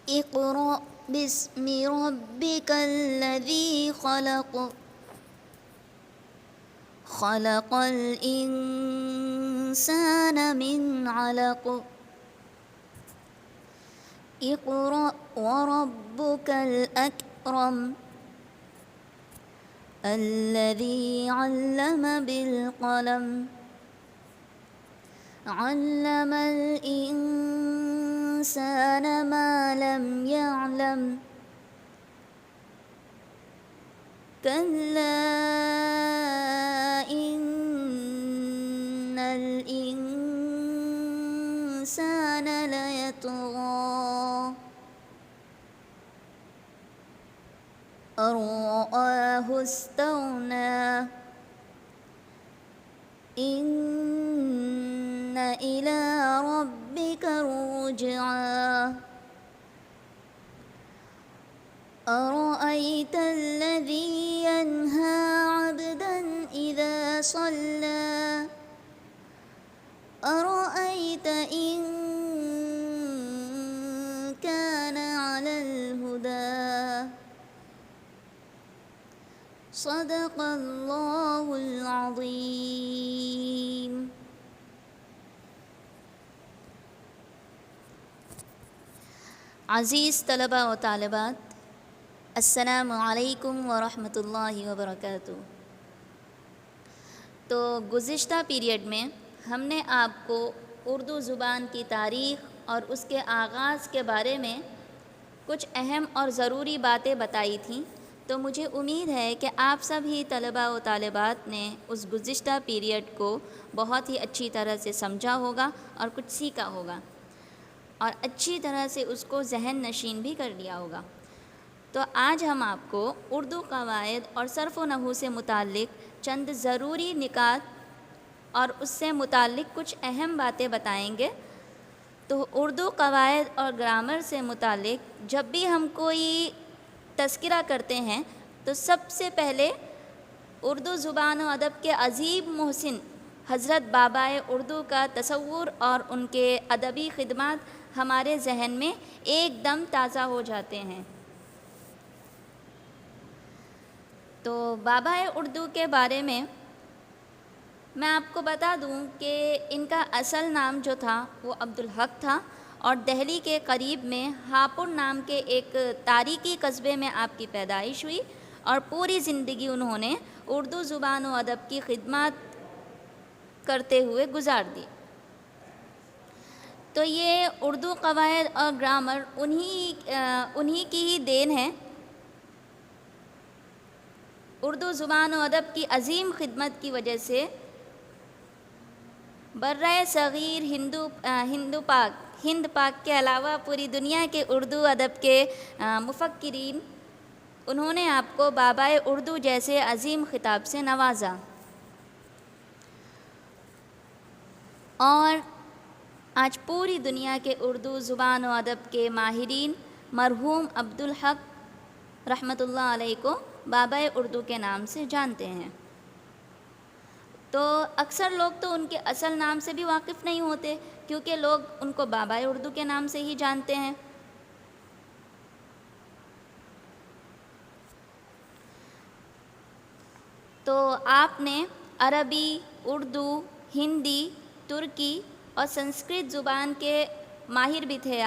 اقرأ باسم ربك الذي خلق خلق الإنسان من علق اقرأ وربك الأكرم الذي علم بالقلم علم الإنسان ما لم يعلم كلا إن الإنسان ليطغى أن رآه استغنى إن إلى ربك الرجعى أرأيت الذي ينهى عبدا إذا صلى أرأيت إن كان على الهدى صدق الله العظيم. عزیز طلباء و طالبات، السلام علیکم ورحمۃ اللہ وبرکاتہ۔ تو گزشتہ پیریڈ میں ہم نے آپ کو اردو زبان کی تاریخ اور اس کے آغاز کے بارے میں کچھ اہم اور ضروری باتیں بتائی تھیں، تو مجھے امید ہے کہ آپ سبھی طلباء و طالبات نے اس گزشتہ پیریڈ کو بہت ہی اچھی طرح سے سمجھا ہوگا اور کچھ سیکھا ہوگا اور اچھی طرح سے اس کو ذہن نشین بھی کر لیا ہوگا۔ تو آج ہم آپ کو اردو قواعد اور صرف و نحو سے متعلق چند ضروری نکات اور اس سے متعلق کچھ اہم باتیں بتائیں گے۔ تو اردو قواعد اور گرامر سے متعلق جب بھی ہم کوئی تذکرہ کرتے ہیں تو سب سے پہلے اردو زبان و ادب کے عظیم محسن حضرت بابائے اردو کا تصور اور ان کے ادبی خدمات ہمارے ذہن میں ایک دم تازہ ہو جاتے ہیں۔ تو بابائے اردو کے بارے میں آپ کو بتا دوں کہ ان کا اصل نام جو تھا وہ عبدالحق تھا، اور دہلی کے قریب میں ہاپوڑ نام کے ایک تاریخی قصبے میں آپ کی پیدائش ہوئی، اور پوری زندگی انہوں نے اردو زبان و ادب کی خدمات کرتے ہوئے گزار دی۔ تو یہ اردو قواعد اور گرامر انہی کی ہی دین ہے۔ اردو زبان و ادب کی عظیم خدمت کی وجہ سے برّ صغیر ہند پاک کے علاوہ پوری دنیا کے اردو ادب کے مفکرین انہوں نے آپ کو بابائے اردو جیسے عظیم خطاب سے نوازا، اور آج پوری دنیا کے اردو زبان و ادب کے ماہرین مرحوم عبدالحق رحمۃ اللہ علیہ کو بابائے اردو کے نام سے جانتے ہیں۔ تو اکثر لوگ تو ان کے اصل نام سے بھی واقف نہیں ہوتے، کیونکہ لوگ ان کو بابائے اردو کے نام سے ہی جانتے ہیں۔ تو آپ نے عربی، اردو، ہندی، ترکی اور سنسکرت زبان کے ماہر بھی تھے۔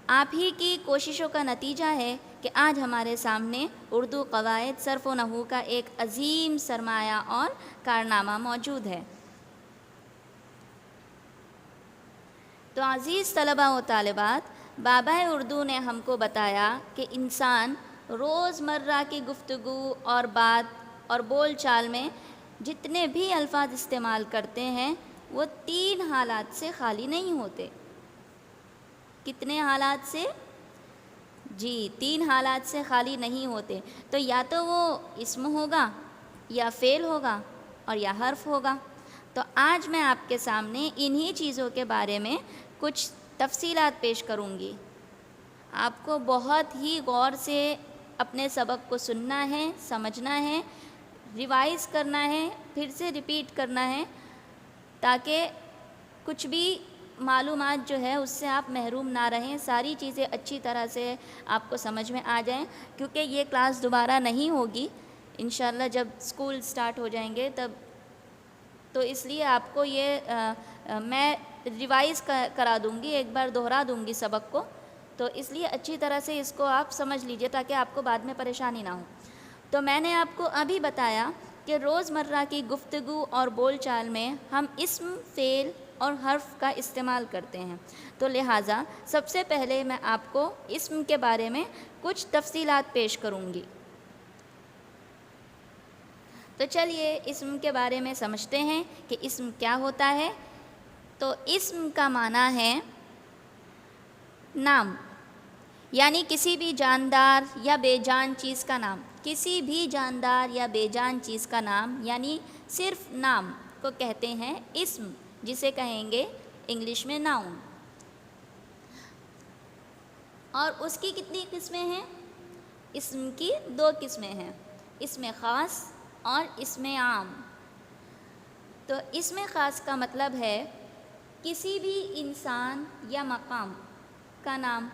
آپ ہی کی کوششوں کا نتیجہ ہے کہ آج ہمارے سامنے اردو قواعد، صرف و نحو کا ایک عظیم سرمایہ اور کارنامہ موجود ہے۔ تو عزیز طلباء و طالبات، بابائے اردو نے ہم کو بتایا کہ انسان روز مرہ کی گفتگو اور بات اور بول چال میں جتنے بھی الفاظ استعمال کرتے ہیں وہ 3 حالات سے خالی نہیں ہوتے۔ کتنے حالات سے؟ جی 3 حالات سے خالی نہیں ہوتے۔ تو یا تو وہ اسم ہوگا، یا فعل ہوگا، اور یا حرف ہوگا۔ تو آج میں آپ کے سامنے انہی چیزوں کے بارے میں کچھ تفصیلات پیش کروں گی۔ آپ کو بہت ہی غور سے اپنے سبق کو سننا ہے، سمجھنا ہے، ریوائز کرنا ہے، پھر سے ریپیٹ کرنا ہے، تاکہ کچھ بھی معلومات جو ہے اس سے آپ محروم نہ رہیں، ساری چیزیں اچھی طرح سے آپ کو سمجھ میں آ جائیں، کیونکہ یہ کلاس دوبارہ نہیں ہوگی انشاءاللہ جب اسکول سٹارٹ ہو جائیں گے تب، تو اس لیے آپ کو یہ میں ریوائز کرا دوں گی، ایک بار دہرا دوں گی سبق کو، تو اس لیے اچھی طرح سے اس کو آپ سمجھ لیجئے تاکہ آپ کو بعد میں پریشانی نہ ہو۔ تو میں نے آپ کو ابھی بتایا کہ روزمرہ کی گفتگو اور بول چال میں ہم اسم، فعل اور حرف کا استعمال کرتے ہیں، تو لہٰذا سب سے پہلے میں آپ کو اسم کے بارے میں کچھ تفصیلات پیش کروں گی۔ تو چلیے اسم کے بارے میں سمجھتے ہیں کہ اسم کیا ہوتا ہے۔ تو اسم کا معنی ہے نام، یعنی کسی بھی جاندار یا بے جان چیز کا نام، کسی بھی جاندار یا بے جان چیز کا نام یعنی صرف نام کو کہتے ہیں اسم، جسے کہیں گے انگلش میں ناؤن۔ اور اس کی کتنی قسمیں ہیں؟ اسم کی 2 قسمیں ہیں، اسم خاص اور اسم عام۔ تو اسم خاص کا مطلب ہے کسی بھی انسان یا مقام کا نام،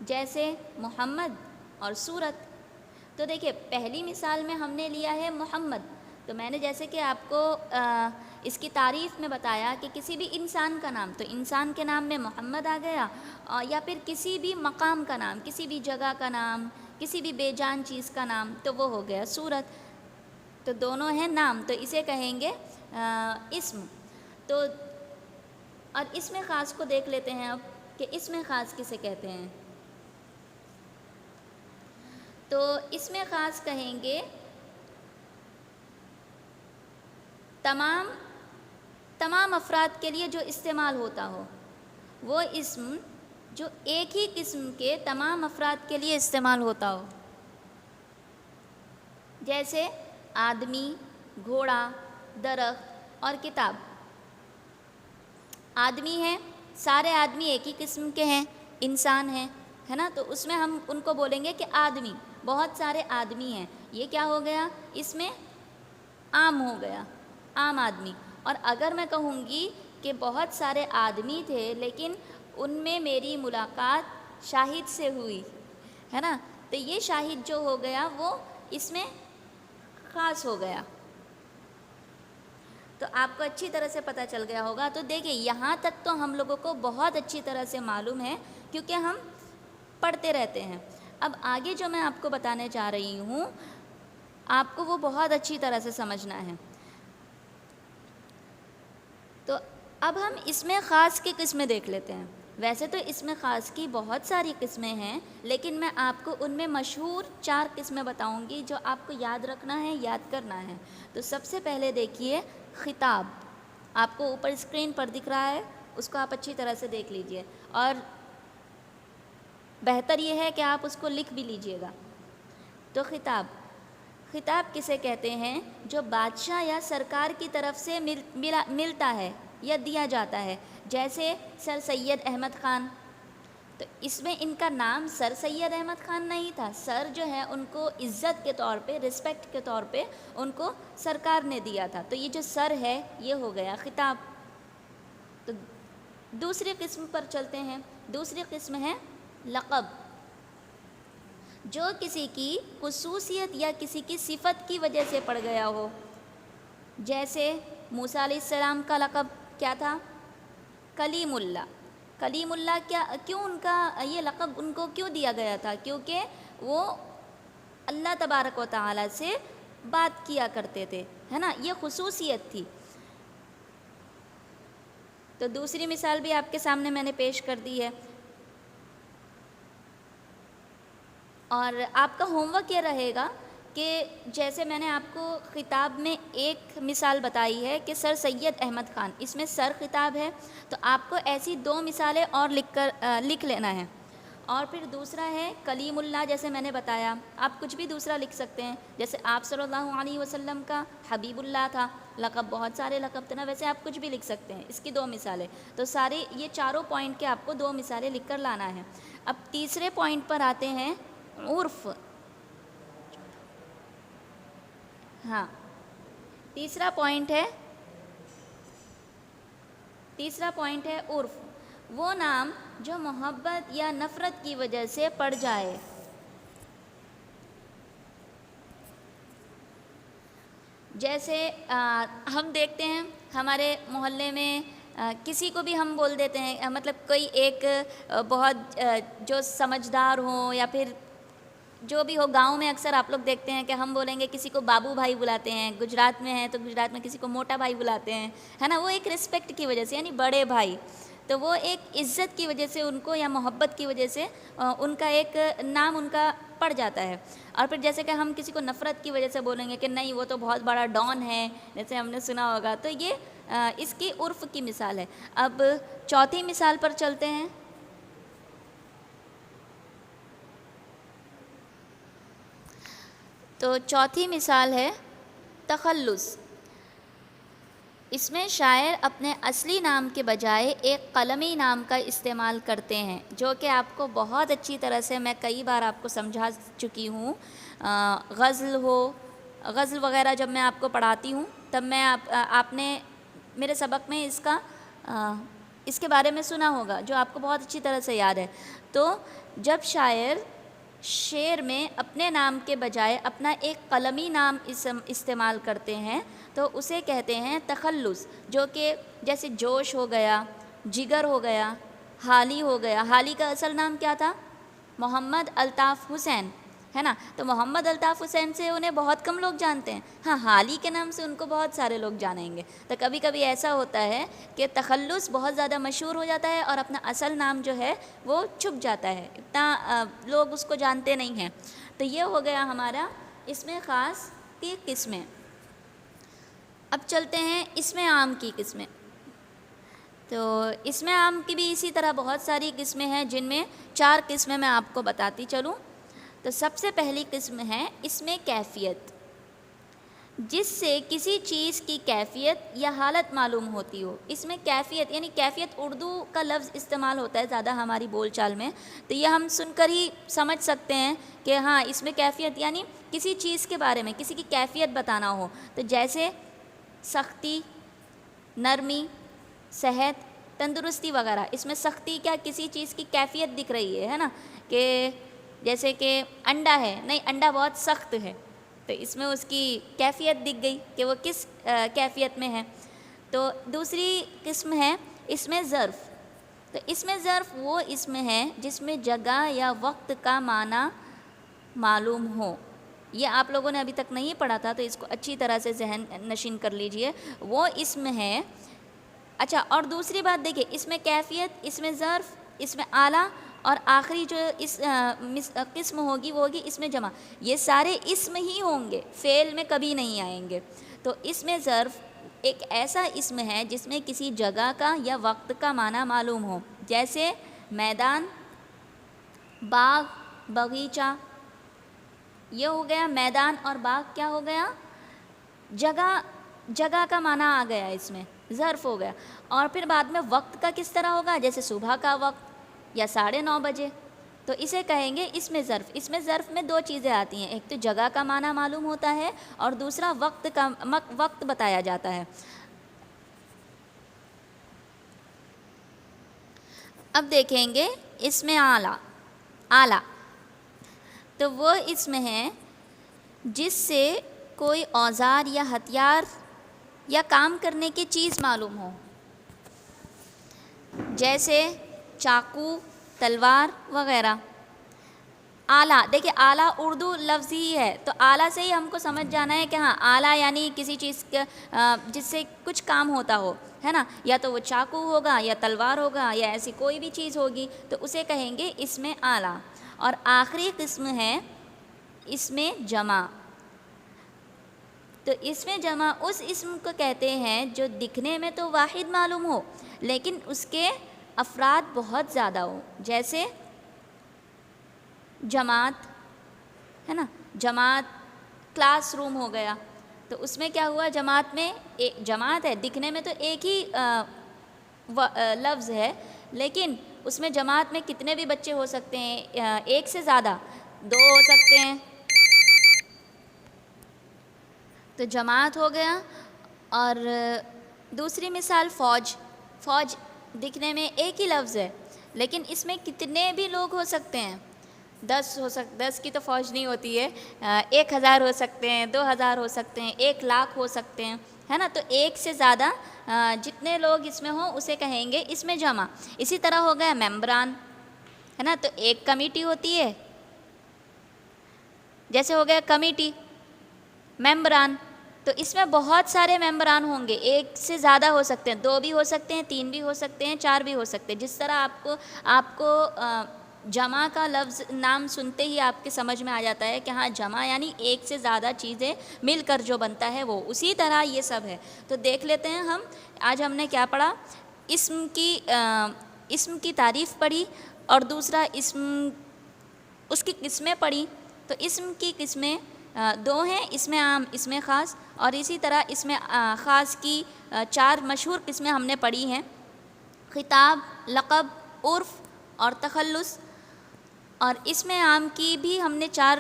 جیسے محمد اور سورت۔ تو دیکھیے پہلی مثال میں ہم نے لیا ہے محمد، تو میں نے جیسے کہ آپ کو اس کی تعریف میں بتایا کہ کسی بھی انسان کا نام، تو انسان کے نام میں محمد آ گیا، یا پھر کسی بھی مقام کا نام، کسی بھی جگہ کا نام، کسی بھی بے جان چیز کا نام، تو وہ ہو گیا سورت۔ تو دونوں ہیں نام، تو اسے کہیں گے اسم۔ تو اور اسم خاص کو دیکھ لیتے ہیں اب کہ اسم خاص کسے کہتے ہیں۔ تو اسم خاص کہیں گے تمام افراد کے لیے جو استعمال ہوتا ہو، وہ اسم جو ایک ہی قسم کے تمام افراد کے لیے استعمال ہوتا ہو، جیسے آدمی، گھوڑا، درخت اور کتاب۔ آدمی ہے، سارے آدمی ایک ہی قسم کے ہیں، انسان ہیں، ہے نا، تو اس میں ہم ان کو بولیں گے کہ آدمی، بہت سارے آدمی ہیں، یہ کیا ہو گیا، اس میں عام ہو گیا، عام آدمی۔ اور اگر میں کہوں گی کہ بہت سارے آدمی تھے لیکن ان میں میری ملاقات شاہد سے ہوئی، ہے نا، تو یہ شاہد جو ہو گیا وہ اس میں خاص ہو گیا۔ تو آپ کو اچھی طرح سے پتہ چل گیا ہوگا۔ تو دیکھیں یہاں تک تو ہم لوگوں کو بہت اچھی طرح سے معلوم ہے، کیونکہ ہم پڑھتے رہتے ہیں۔ اب آگے جو میں آپ کو بتانے جا رہی ہوں، آپ کو وہ بہت اچھی طرح سے سمجھنا ہے۔ تو اب ہم اسم خاص کی قسمیں دیکھ لیتے ہیں۔ ویسے تو اسم خاص کی بہت ساری قسمیں ہیں، لیکن میں آپ کو ان میں مشہور 4 قسمیں بتاؤں گی جو آپ کو یاد رکھنا ہے، یاد کرنا ہے۔ تو سب سے پہلے دیکھیے خطاب، آپ کو اوپر اسکرین پر دکھ رہا ہے، اس کو آپ اچھی طرح سے دیکھ لیجئے، اور بہتر یہ ہے کہ آپ اس کو لکھ بھی لیجئے گا۔ تو خطاب کسے کہتے ہیں؟ جو بادشاہ یا سرکار کی طرف سے ملتا ہے یا دیا جاتا ہے، جیسے سر سید احمد خان۔ تو اس میں ان کا نام سر سید احمد خان نہیں تھا، سر جو ہے ان کو عزت کے طور پہ، رسپیکٹ کے طور پہ ان کو سرکار نے دیا تھا، تو یہ جو سر ہے یہ ہو گیا خطاب۔ تو دوسری قسم پر چلتے ہیں۔ دوسری قسم ہے لقب، جو کسی کی خصوصیت یا کسی کی صفت کی وجہ سے پڑ گیا ہو، جیسے موسیٰ علیہ السلام کا لقب کیا تھا؟ کلیم اللہ۔ کلیم اللہ کیوں ان کا یہ لقب ان کو کیوں دیا گیا تھا؟ کیونکہ وہ اللہ تبارک و تعالیٰ سے بات کیا کرتے تھے، ہے نا، یہ خصوصیت تھی۔ تو دوسری مثال بھی آپ کے سامنے میں نے پیش کر دی ہے، اور آپ کا ہوم ورک یہ رہے گا کہ جیسے میں نے آپ کو خطاب میں ایک مثال بتائی ہے کہ سر سید احمد خان، اس میں سر خطاب ہے، تو آپ کو ایسی 2 مثالیں اور لکھ لینا ہے۔ اور پھر دوسرا ہے کلیم اللہ، جیسے میں نے بتایا، آپ کچھ بھی دوسرا لکھ سکتے ہیں، جیسے آپ صلی اللہ علیہ وسلم کا حبیب اللہ تھا لقب، بہت سارے لقب تھے نا، ویسے آپ کچھ بھی لکھ سکتے ہیں۔ اس کی 2 مثالیں، تو سارے یہ چاروں پوائنٹ کے آپ کو 2 مثالیں لکھ کر لانا ہے۔ اب تیسرے پوائنٹ پر آتے ہیں، عرف۔ ہاں، تیسرا پوائنٹ ہے عرف۔ وہ نام جو محبت یا نفرت کی وجہ سے پڑ جائے۔ جیسے ہم دیکھتے ہیں ہمارے محلے میں کسی کو بھی ہم بول دیتے ہیں، مطلب کوئی ایک بہت جو سمجھدار ہوں یا پھر جو بھی ہو، گاؤں میں اکثر آپ لوگ دیکھتے ہیں کہ ہم بولیں گے کسی کو بابو بھائی بلاتے ہیں، گجرات میں ہیں تو گجرات میں کسی کو موٹا بھائی بلاتے ہیں، ہے نا، وہ ایک رسپیکٹ کی وجہ سے، یعنی بڑے بھائی، تو وہ ایک عزت کی وجہ سے ان کو یا محبت کی وجہ سے ان کا ایک نام ان کا پڑ جاتا ہے۔ اور پھر جیسے کہ ہم کسی کو نفرت کی وجہ سے بولیں گے کہ نہیں وہ تو بہت بڑا ڈان ہے، جیسے ہم نے سنا ہوگا، تو یہ اس کی عرف کی مثال ہے۔ اب چوتھی مثال پر چلتے ہیں۔ تو چوتھی مثال ہے تخلص۔ اس میں شاعر اپنے اصلی نام کے بجائے ایک قلمی نام کا استعمال کرتے ہیں، جو کہ آپ کو بہت اچھی طرح سے میں کئی بار آپ کو سمجھا چکی ہوں۔ غزل وغیرہ جب میں آپ کو پڑھاتی ہوں تب میں آپ نے میرے سبق میں اس کے بارے میں سنا ہوگا، جو آپ کو بہت اچھی طرح سے یاد ہے۔ تو جب شاعر شعر میں اپنے نام کے بجائے اپنا ایک قلمی نام استعمال کرتے ہیں تو اسے کہتے ہیں تخلص، جو کہ جیسے جوش ہو گیا، جگر ہو گیا، حالی ہو گیا۔ حالی کا اصل نام کیا تھا؟ محمد الطاف حسین، ہے نا، تو محمد الطاف حسین سے انہیں بہت کم لوگ جانتے ہیں، ہاں حالی کے نام سے ان کو بہت سارے لوگ جانیں گے۔ تو کبھی کبھی ایسا ہوتا ہے کہ تخلص بہت زیادہ مشہور ہو جاتا ہے اور اپنا اصل نام جو ہے وہ چھپ جاتا ہے، اتنا لوگ اس کو جانتے نہیں ہیں۔ تو یہ ہو گیا ہمارا اس میں خاص کی قسمیں۔ اب چلتے ہیں اسم عام کی قسمیں۔ تو اسم عام کی بھی اسی طرح بہت ساری قسمیں ہیں، جن میں 4 قسمیں میں آپ کو بتاتی چلوں۔ تو سب سے پہلی قسم ہے اسم کیفیت، جس سے کسی چیز کی کیفیت یا حالت معلوم ہوتی ہو۔ اس میں کیفیت یعنی کیفیت اردو کا لفظ استعمال ہوتا ہے زیادہ ہماری بول چال میں، تو یہ ہم سن کر ہی سمجھ سکتے ہیں کہ ہاں اس میں کیفیت یعنی کسی چیز کے بارے میں کسی کی کیفیت بتانا ہو۔ تو جیسے سختی، نرمی، صحت، تندرستی وغیرہ، اس میں سختی کیا کسی چیز کی کیفیت دکھ رہی ہے نا، کہ جیسے کہ انڈا ہے، نہیں انڈا بہت سخت ہے، تو اس میں اس کی کیفیت دکھ گئی کہ وہ کس کیفیت میں ہے۔ تو دوسری قسم ہے اسم ظرف۔ تو اسم ظرف وہ اسم ہے جس میں جگہ یا وقت کا معنی معلوم ہو۔ یہ آپ لوگوں نے ابھی تک نہیں پڑھا تھا تو اس کو اچھی طرح سے ذہن نشین کر لیجئے۔ وہ اسم ہے، اچھا اور دوسری بات دیکھیے، اس میں کیفیت، اس میں ظرف، اس میں آلہ، اور آخری جو اس قسم ہوگی وہ ہوگی اس میں جمع۔ یہ سارے اسم ہی ہوں گے، فعل میں کبھی نہیں آئیں گے۔ تو اس میں ظرف ایک ایسا اسم ہے جس میں کسی جگہ کا یا وقت کا معنی معلوم ہو، جیسے میدان، باغ، باغیچہ۔ یہ ہو گیا میدان اور باغ، کیا ہو گیا؟ جگہ کا معنی آ گیا، اس میں ظرف ہو گیا۔ اور پھر بعد میں وقت کا کس طرح ہوگا؟ جیسے صبح کا وقت یا 9:30 بجے، تو اسے کہیں گے اس میں ظرف۔ اس میں ظرف میں 2 چیزیں آتی ہیں، ایک تو جگہ کا معنی معلوم ہوتا ہے اور دوسرا وقت بتایا جاتا ہے۔ اب دیکھیں گے اس میں آلہ، تو وہ اسم ہے جس سے کوئی اوزار یا ہتھیار یا کام کرنے کی چیز معلوم ہو، جیسے چاقو، تلوار وغیرہ۔ آلہ، دیکھیں آلہ اردو لفظ ہی ہے، تو آلہ سے ہی ہم کو سمجھ جانا ہے کہ ہاں آلہ یعنی کسی چیز جس سے کچھ کام ہوتا ہو، ہے نا، یا تو وہ چاقو ہوگا یا تلوار ہوگا یا ایسی کوئی بھی چیز ہوگی، تو اسے کہیں گے اس میں آلہ۔ اور آخری قسم ہے اس میں جمع۔ تو اس میں جمع اس اسم کو کہتے ہیں جو دکھنے میں تو واحد معلوم ہو لیکن اس کے افراد بہت زیادہ ہو، جیسے جماعت، ہے نا، جماعت کلاس روم ہو گیا، تو اس میں کیا ہوا؟ جماعت میں جماعت ہے، دکھنے میں تو ایک ہی لفظ ہے لیکن اس میں جماعت میں کتنے بھی بچے ہو سکتے ہیں، ایک سے زیادہ، 2 ہو سکتے ہیں، تو جماعت ہو گیا۔ اور دوسری مثال فوج دکھنے میں ایک ہی لفظ ہے، لیکن اس میں کتنے بھی لوگ ہو سکتے ہیں، 10 کی تو فوج نہیں ہوتی ہے، 1000 ہو سکتے ہیں، 2000 ہو سکتے ہیں، 1,00,000 ہو سکتے ہیں، ہے نا. تو ایک سے زیادہ جتنے لوگ اس میں ہوں اسے کہیں گے اس میں جمع. اسی طرح ہو گیا ممبران، ہے نا. تو ایک کمیٹی ہوتی ہے، جیسے ہو گیا کمیٹی، ممبران. تو اس میں بہت سارے ممبران ہوں گے، ایک سے زیادہ ہو سکتے ہیں، 2 بھی ہو سکتے ہیں، 3 بھی ہو سکتے ہیں، 4 بھی ہو سکتے ہیں. جس طرح آپ کو جمع کا لفظ نام سنتے ہی آپ کے سمجھ میں آ جاتا ہے کہ ہاں جمع یعنی ایک سے زیادہ چیزیں مل کر جو بنتا ہے وہ، اسی طرح یہ سب ہے. تو دیکھ لیتے ہیں آج ہم نے کیا پڑھا. اسم کی تعریف پڑھی، اور دوسرا اس کی قسمیں پڑھی. تو اسم کی قسمیں 2 ہیں، اسم عام، اسم خاص. اور اسی طرح اسم خاص کی 4 مشہور قسمیں ہم نے پڑھی ہیں: خطاب، لقب، عرف اور تخلص. اور اسم عام کی بھی ہم نے 4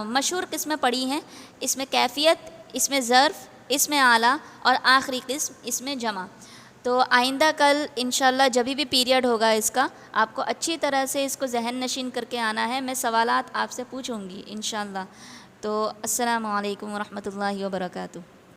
مشہور قسمیں پڑھی ہیں: اسم کیفیت، اسم ظرف، اسم اعلیٰ اور آخری قسم اسم جمع. تو آئندہ کل انشاءاللہ جبھی بھی پیریڈ ہوگا اس کا، آپ کو اچھی طرح سے اس کو ذہن نشین کر کے آنا ہے. میں سوالات آپ سے پوچھوں گی انشاءاللہ. تو السلام علیکم ورحمۃ اللہ وبرکاتہ.